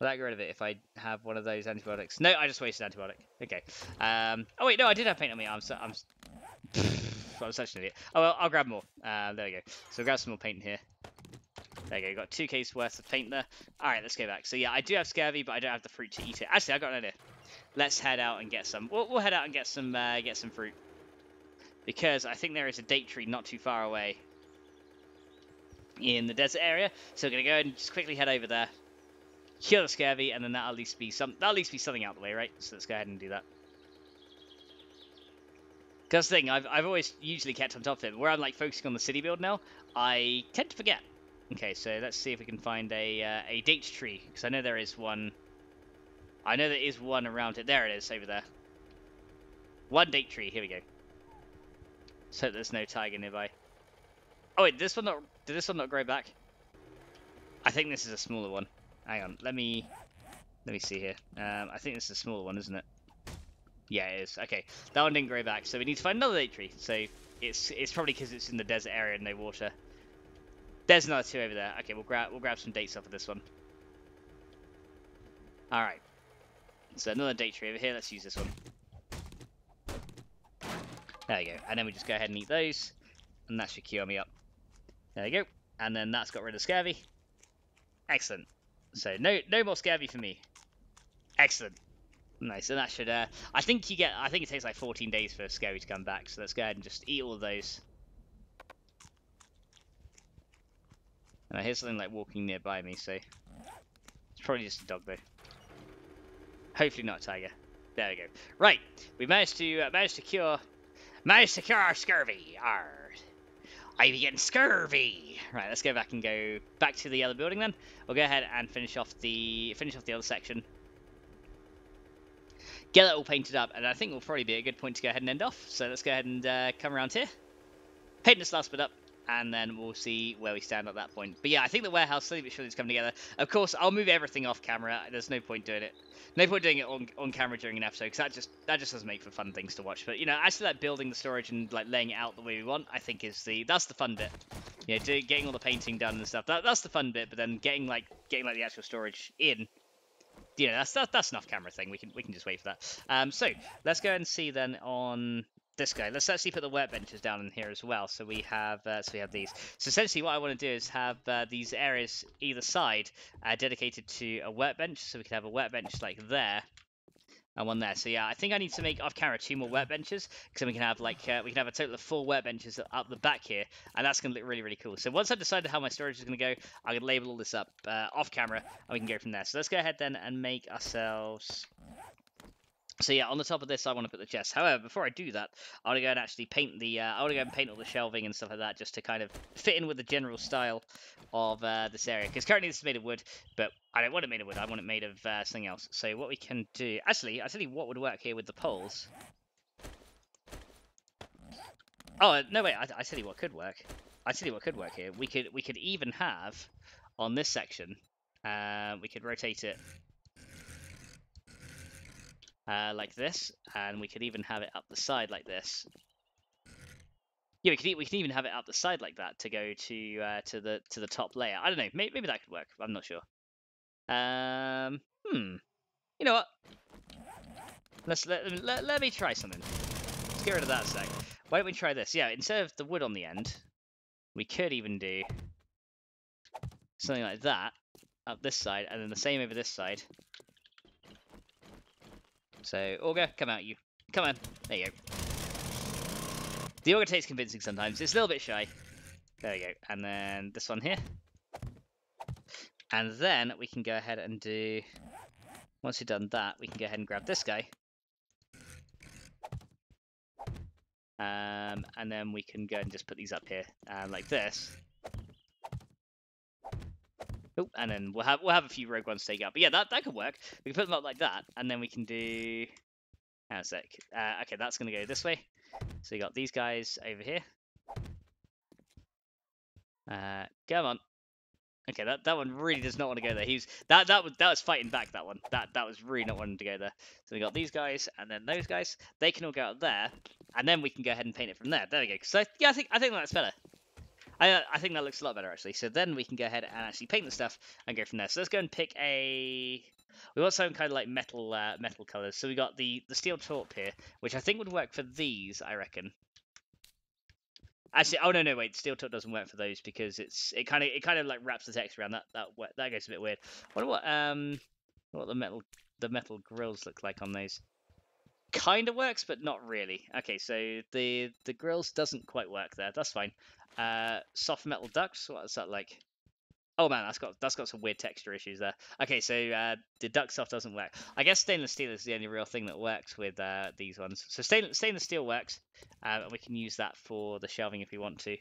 Will that get rid of it if I have one of those antibiotics? No, I just wasted antibiotic. Okay. Oh wait, no, I did have paint on me. I'm such an idiot. Oh, well, I'll grab more. There we go. So we'll grab some more paint in here. There you go. Got 2K's worth of paint there. All right, let's go back. So yeah, I do have scurvy, but I don't have the fruit to eat it. Actually, I got an idea. Let's head out and get some. We'll head out and get some fruit, because I think there is a date tree not too far away in the desert area. So we're gonna go and just quickly head over there, kill the scurvy, and then that'll at least be something out of the way, right? So let's go ahead and do that. Because the thing, I've always usually kept on top of it, but where I'm like focusing on the city build now, I tend to forget. Okay, so let's see if we can find a date tree, because I know there is one. I know there is one around it. There it is, over there. One date tree. Here we go. So there's no tiger nearby. Oh wait, did this one not grow back? I think this is a smaller one. Hang on, let me see here. I think this is a smaller one, isn't it? Yeah, it is. Okay, that one didn't grow back, so we need to find another date tree. So it's probably because it's in the desert area and no water. There's another two over there. Okay, we'll grab some dates off of this one. All right. So another date tree over here. Let's use this one. There you go. And then we just go ahead and eat those, and that should cure me up. There you go. And then that's got rid of scurvy. Excellent. So no more scurvy for me. Excellent. Nice. And that should I think it takes like 14 days for scurvy to come back. So let's go ahead and just eat all of those. And I hear something like walking nearby me, so it's probably just a dog though. Hopefully not a tiger. There we go. Right, we managed to cure our scurvy. I be getting scurvy. Right, let's go back and go back to the other building then. We'll go ahead and finish off the other section. Get that all painted up, and I think will probably be a good point to go ahead and end off. So let's go ahead and come around here, paint this last bit up, and then we'll see where we stand at that point. But yeah, I think the warehouse slowly but surely is coming together. Of course, I'll move everything off camera. There's no point doing it. No point doing it on camera during an episode, because that just doesn't make for fun things to watch. But you know, actually, like building the storage and like laying it out the way we want, I think that's the fun bit. You know, getting all the painting done and stuff. That's the fun bit. But then getting like the actual storage in, you know, that's enough camera thing. We can just wait for that. So let's go and see then on this guy. Let's actually put the workbenches down in here as well. So we have these. So essentially, what I want to do is have these areas either side dedicated to a workbench. So we can have a workbench like there and one there. So yeah, I think I need to make off camera 2 more workbenches, because then we can have like we can have a total of 4 workbenches up the back here, and that's going to look really, really cool. So once I've decided how my storage is going to go, I'm going to label all this up off camera, and we can go from there. So let's go ahead then and make ourselves. So yeah, on the top of this, I want to put the chest. However, before I do that, I want to go and actually paint the. I want to go and paint all the shelving and stuff like that, just to kind of fit in with the general style of this area. Because currently this is made of wood, but I don't want it made of wood. I want it made of something else. So what we can do, actually, I'll tell you what would work here with the poles. Oh no, wait! I tell you what could work. I tell you what could work here. We could even have on this section. We could rotate it. Like this, and we could even have it up the side like this. Yeah, we can even have it up the side like that to go to the top layer. I don't know, maybe that could work. I'm not sure. You know what? Let me try something. Let's get rid of that a sec. Why don't we try this? Yeah, instead of the wood on the end, we could even do something like that up this side, and then the same over this side. So, Auger, come out, you. Come on. There you go. The Auger takes convincing sometimes. It's a little bit shy. There we go. And then this one here. And then we can go ahead and do... Once we've done that, we can go ahead and grab this guy. And then we can go and just put these up here, like this. Oh, and then we'll have a few rogue ones take out. But yeah, that could work. We can put them up like that, and then we can do. Hang on a sec. Okay, that's gonna go this way. So you got these guys over here. Come on. Okay, that one really does not want to go there. That was fighting back. That one. That was really not wanting to go there. So we got these guys, and then those guys. They can all go out there, and then we can go ahead and paint it from there. There we go. So yeah, I think that's better. I think that looks a lot better, actually. So then we can go ahead and actually paint the stuff and go from there. So let's go and pick a... We want some kind of like metal colours. So we got the steel taupe here, which I think would work for these, I reckon. Actually, oh no, wait, steel tip doesn't work for those because it kind of like wraps the text around that goes a bit weird. I wonder what the metal grills look like on those. Kind of works, but not really. Okay, so the grills doesn't quite work there. That's fine. Soft metal ducts. What is that like? Oh man, that's got some weird texture issues there. Okay, so the duct stuff doesn't work. I guess stainless steel is the only real thing that works with these ones. So stainless steel works, and we can use that for the shelving if we want to.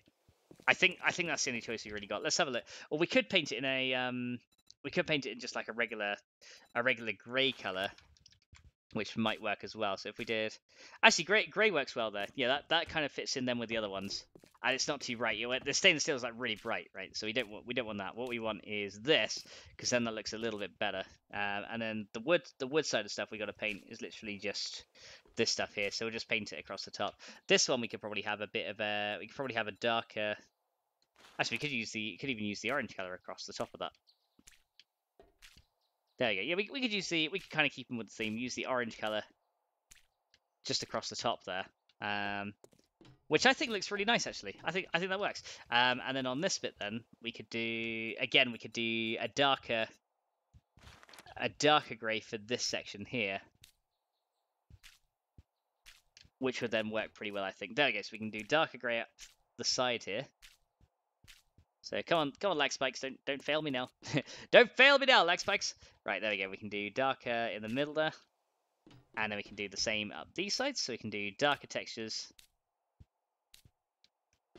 I think that's the only choice we really got. Let's have a look. Or we could paint it in a we could paint it in just like a regular grey color, which might work as well. So if we did, actually, grey works well there. Yeah, that kind of fits in then with the other ones, and it's not too bright. The stainless steel is like really bright, right? So we don't want that. What we want is this, because then that looks a little bit better. And then the wood side of stuff we got to paint is literally just this stuff here. So we'll just paint it across the top. This one we could probably have a bit of a darker. Actually, we could even use the orange color across the top of that. There you go. Yeah, we could kind of keep them with the theme. Use the orange color just across the top there, which I think looks really nice actually. I think that works. And then on this bit, then we could do a darker grey for this section here, which would then work pretty well, I think. There we go. So we can do darker grey up the side here. So come on, lag spikes, don't fail me now. Don't fail me now, lag spikes. Right, there we go. We can do darker in the middle there, and then we can do the same up these sides. So we can do darker textures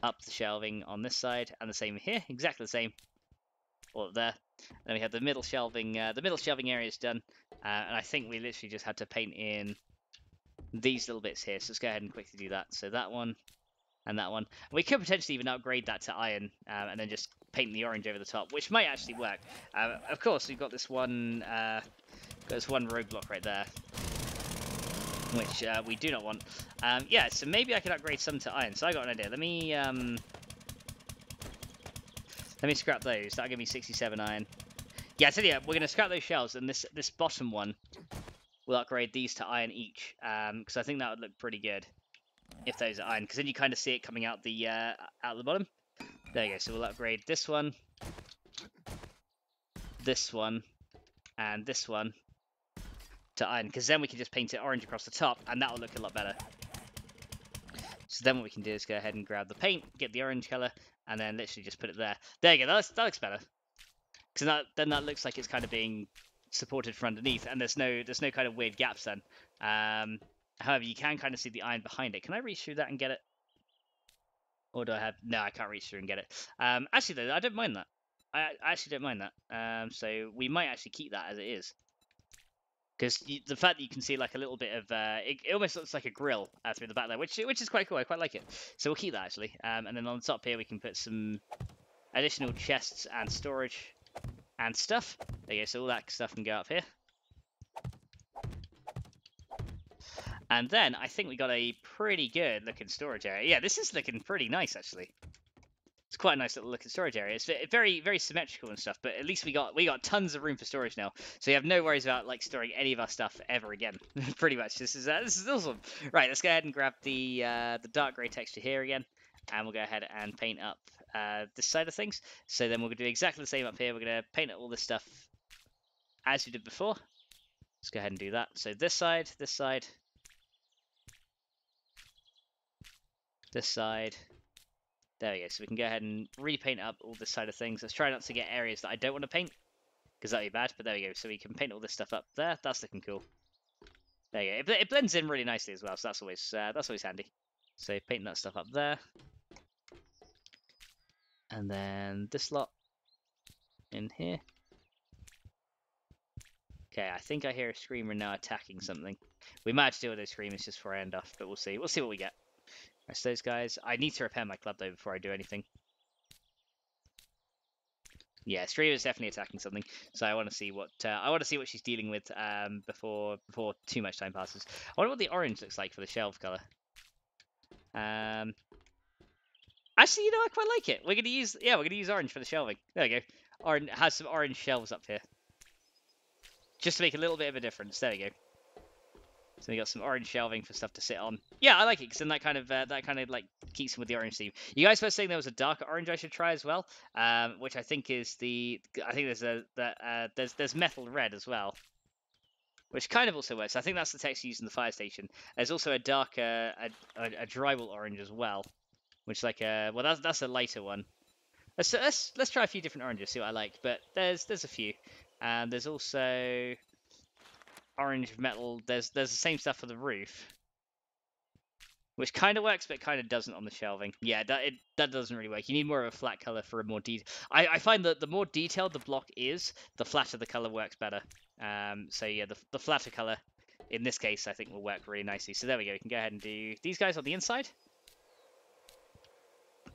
up the shelving on this side, and the same here, exactly the same. All up there. Then we have the middle shelving. The middle shelving area is done, and I think we literally just had to paint in these little bits here. So let's go ahead and quickly do that. So that one. And that one. We could potentially even upgrade that to iron, and then just paint the orange over the top, which might actually work. Of course, we've got this one roadblock right there, which we do not want. Yeah, so maybe I could upgrade some to iron. So I got an idea. Let me scrap those. That'll give me 67 iron. Yeah, I tell you, we're gonna scrap those shelves, and this bottom one, we'll upgrade these to iron each, because I think that would look pretty good if those are iron, because then you kind of see it coming out the bottom. There you go. So we'll upgrade this one, and this one to iron, because then we can just paint it orange across the top, and that will look a lot better. So then what we can do is go ahead and grab the paint, get the orange color, and then literally just put it there. There you go. That looks better, because then that looks like it's kind of being supported from underneath, and there's no kind of weird gaps then. However, you can kind of see the iron behind it. Can I reach through that and get it? Or do I have... No, I can't reach through and get it. Actually, though, I don't mind that. I actually don't mind that. So we might actually keep that as it is. Because the fact that you can see like a little bit of... it almost looks like a grill through the back there, which is quite cool. I quite like it. So we'll keep that, actually. And then on the top here, we can put some additional chests and storage and stuff. There you go. So all that stuff can go up here. And then I think we got a pretty good looking storage area. Yeah, this is looking pretty nice actually. It's quite a nice little looking storage area. It's very, very symmetrical and stuff, but at least we got tons of room for storage now. So you have no worries about like storing any of our stuff ever again. Pretty much. This is awesome. Right, let's go ahead and grab the dark grey texture here again, and we'll go ahead and paint up this side of things. So then we're gonna do exactly the same up here. We're gonna paint up all this stuff as we did before. Let's go ahead and do that. So this side, this side. This side. There we go. So we can go ahead and repaint up all this side of things. Let's try not to get areas that I don't want to paint, because that'd be bad. But there we go. So we can paint all this stuff up there. That's looking cool. There you go. It blends in really nicely as well. So that's always handy. So painting that stuff up there, and then this lot in here. Okay, I think I hear a screamer now attacking something. We might have to deal with those screamers just before I end off, but we'll see. We'll see what we get. Rest those guys. I need to repair my club though before I do anything. Yeah, Streamer's definitely attacking something, so I want to see what she's dealing with before too much time passes. I wonder what the orange looks like for the shelf color. Actually, you know, I quite like it. We're gonna use orange for the shelving. There we go. Orange has some orange shelves up here, just to make a little bit of a difference. There we go. So we got some orange shelving for stuff to sit on. Yeah, I like it because then that kind of like keeps them with the orange theme. You guys were saying there was a darker orange I should try as well, which I think is I think there's metal red as well, which kind of also works. I think that's the text used in the fire station. There's also a darker a drywall orange as well, which like that's a lighter one. Let's try a few different oranges, see what I like. But there's a few, and there's also orange metal. There's the same stuff for the roof, which kind of works, but kind of doesn't on the shelving. Yeah, that doesn't really work. You need more of a flat color for a more detail. I find that the more detailed the block is, the flatter the color works better. So yeah, the flatter color in this case I think will work really nicely. So there we go. We can go ahead and do these guys on the inside,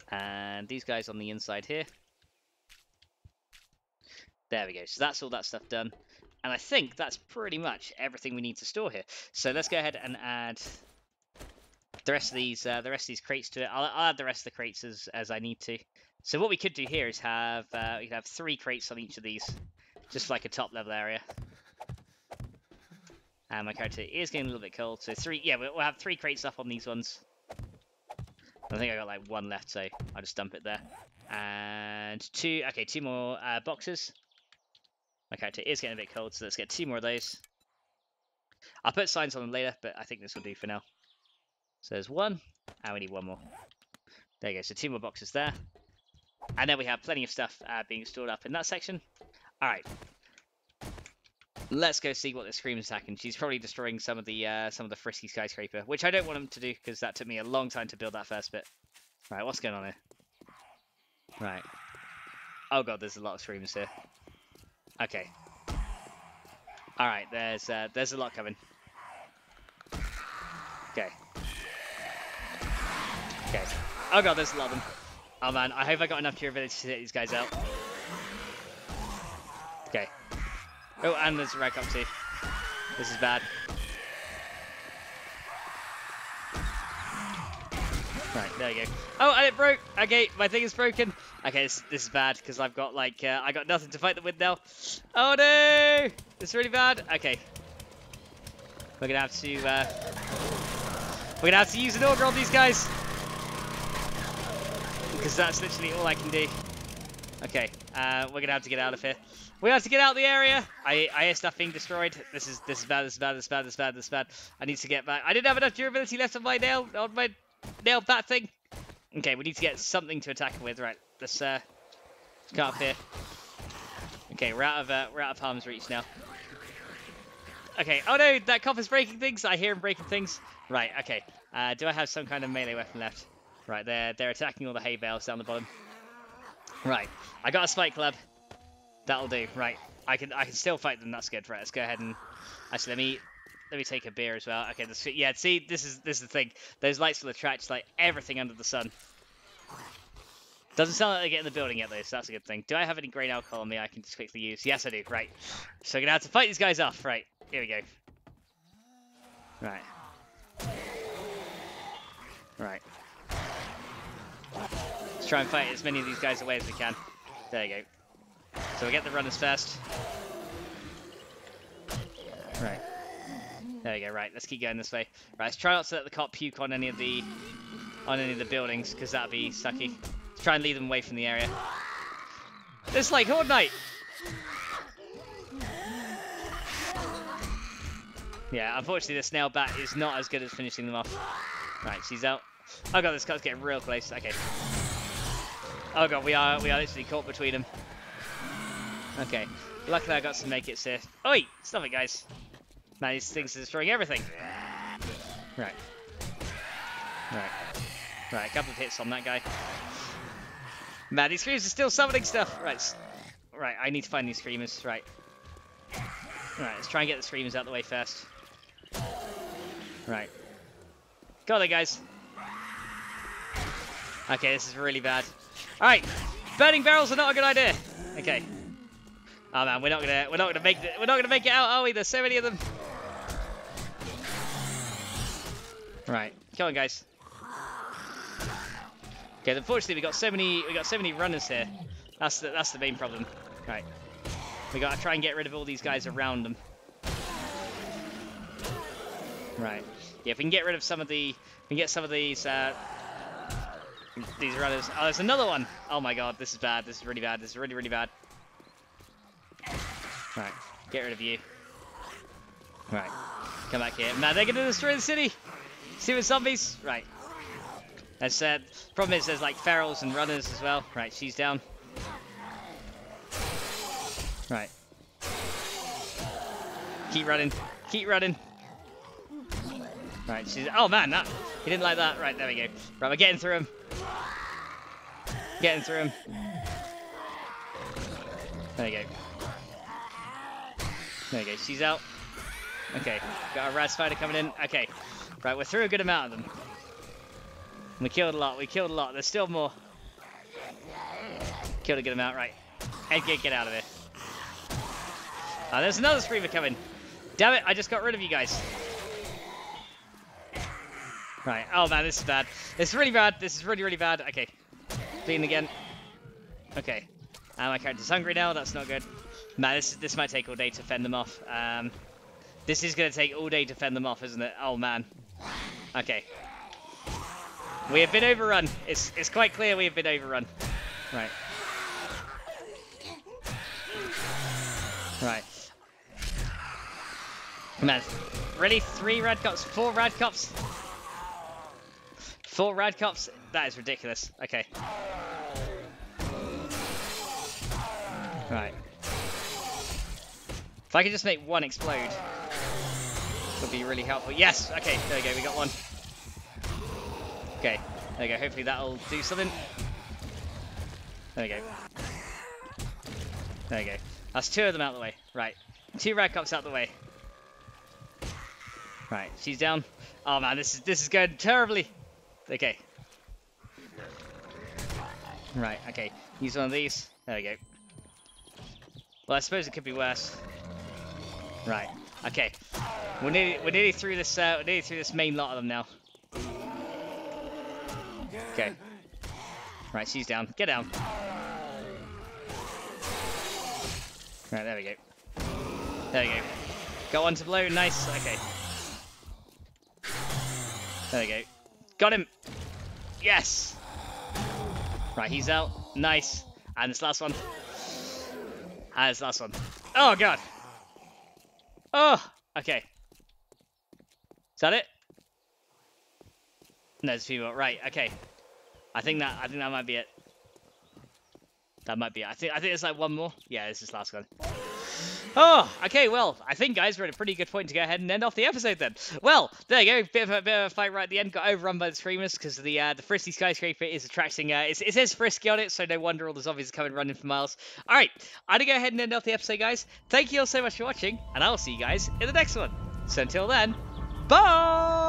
and these guys on the inside here. There we go. So that's all that stuff done. And I think that's pretty much everything we need to store here. So let's go ahead and add the rest of these crates to it. I'll add the rest of the crates as I need to. So what we could do here is have we could have 3 crates on each of these, just like a top level area. And my character is getting a little bit cold, so 3. Yeah, we'll have 3 crates up on these ones. I think I got like 1 left, so I'll just dump it there. And 2. Okay, 2 more boxes. My character is getting a bit cold, so let's get 2 more of those. I'll put signs on them later, but I think this will do for now. So there's 1, and we need 1 more. There you go, so 2 more boxes there. And then we have plenty of stuff being stored up in that section. Alright. Let's go see what the Scream's attacking. She's probably destroying some of the Frisky skyscraper, which I don't want them to do, because that took me a long time to build that first bit. Right, what's going on here? Right. Oh god, there's a lot of Screamers here. Okay. Alright, there's a lot coming. Okay. Okay. Oh god, there's a lot of them. Oh man, I hope I got enough durability to take these guys out. Okay. Oh, and there's a red cup too. This is bad. Right, there we go. Oh, and it broke! Okay, my thing is broken. Okay, this is bad, because I've got, like, I got nothing to fight them with now. Oh no! This is really bad. Okay. We're gonna have to use an auger on these guys, because that's literally all I can do. Okay, we're gonna have to get out of here. We have to get out of the area. I hear stuff being destroyed. This is bad. I need to get back. I didn't have enough durability left on my nail bat thing. Okay, we need to get something to attack him with. Right, let's go up here. Okay, we're out of harm's reach now. Okay. Oh no, that cop is breaking things. I hear him breaking things. Right. Okay. Do I have some kind of melee weapon left? Right, they're attacking all the hay bales down the bottom. Right. I got a spike club. That'll do. Right. I can still fight them. That's good. Right. Let's go ahead and actually let me take a beer as well. Okay. Yeah. See, this is the thing. Those lights will attract like everything under the sun. Doesn't sound like they get in the building yet though, so that's a good thing. Do I have any grain alcohol on me I can just quickly use? Yes, I do. Right. So I'm gonna have to fight these guys off. Right. Here we go. Right. Right. Let's try and fight as many of these guys away as we can. There you go. So we get the runners first. Right. There we go. Right. Let's keep going this way. Right. Let's try not to let the cop puke on any of the buildings, because that'd be sucky. Let's try and lead them away from the area. It's like Horde Night. Yeah. Unfortunately, the snail bat is not as good as finishing them off. Right. She's out. Oh god, this guy's getting real close. Okay. Oh god, we are literally caught between them. Okay. Luckily I got some make-its here. Oi! Stop it, guys. Man, these things are destroying everything. Right. Right. Right, a couple of hits on that guy. Man, these screamers are still summoning stuff. Right. Right, I need to find these screamers. Right. Right, let's try and get the screamers out of the way first. Right. Go there, guys. Okay, this is really bad. Alright, burning barrels are not a good idea. Okay. Oh man, we're not gonna make it out, are we? There's so many of them. Right, come on, guys. Okay, unfortunately we got so many runners here. That's the main problem. Right, we gotta try and get rid of all these guys around them. Right. Yeah, if we can get rid of some of the... We can get some of these runners. Oh, there's another one! Oh my god, this is bad. This is really bad. This is really, really bad. Right. Get rid of you. Right. Come back here. Man, they're gonna destroy the city! Stupid zombies! Right. That's problem is there's like ferals and runners as well. Right, she's down. Right. Keep running. Keep running. Right, she's... Oh man, he didn't like that. Right, there we go. Right, we're getting through him. Getting through him. There you go. There you go. She's out. Okay. Got a rat spider coming in. Okay. Right, we're through a good amount of them. We killed a lot. We killed a lot. There's still more. Killed a good amount. Right. And get out of here. Oh, there's another screamer coming. Damn it. I just got rid of you guys. Right. Oh, man. This is bad. This is really bad. This is really, really bad. Okay. Bleeding again. Okay. And my character's hungry now. That's not good. Man, this might take all day to fend them off. This is going to take all day to fend them off, isn't it? Oh, man. Okay. We have been overrun. It's quite clear we have been overrun. Right. Right. Man. Really? 3 rad cops? 4 rad cops? 4 rad cops? That is ridiculous. Okay. Right. If I could just make one explode, would be really helpful. Yes! Okay, there we go, we got one. Okay, there we go, hopefully that'll do something. There we go. There we go. That's 2 of them out of the way. Right. 2 rad cops out the way. Right, she's down. Oh man, this is going terribly. Okay. Right, okay. Use one of these. There we go. Well, I suppose it could be worse. Right. Okay. We're nearly through this. We're nearly through this main lot of them now. Okay. Right, she's down. Get down. Right, there we go. There we go. Got one to blow. Nice. Okay. There we go. Got him. Yes. Right, he's out. Nice. And this last one. And this last one. Oh god. Oh. Okay. Is that it? No, there's a few more. Right. Okay. I think that might be it. That might be it. I think there's like one more. Yeah, this is the last one. Oh, okay, well, I think, guys, we're at a pretty good point to go ahead and end off the episode then. Well, there you go, bit of a fight right at the end. Got overrun by the screamers because the Frisky skyscraper is attracting, it says Frisky on it, so no wonder all the zombies are coming running for miles. Alright, I'm going to go ahead and end off the episode, guys. Thank you all so much for watching, and I'll see you guys in the next one. So until then, bye!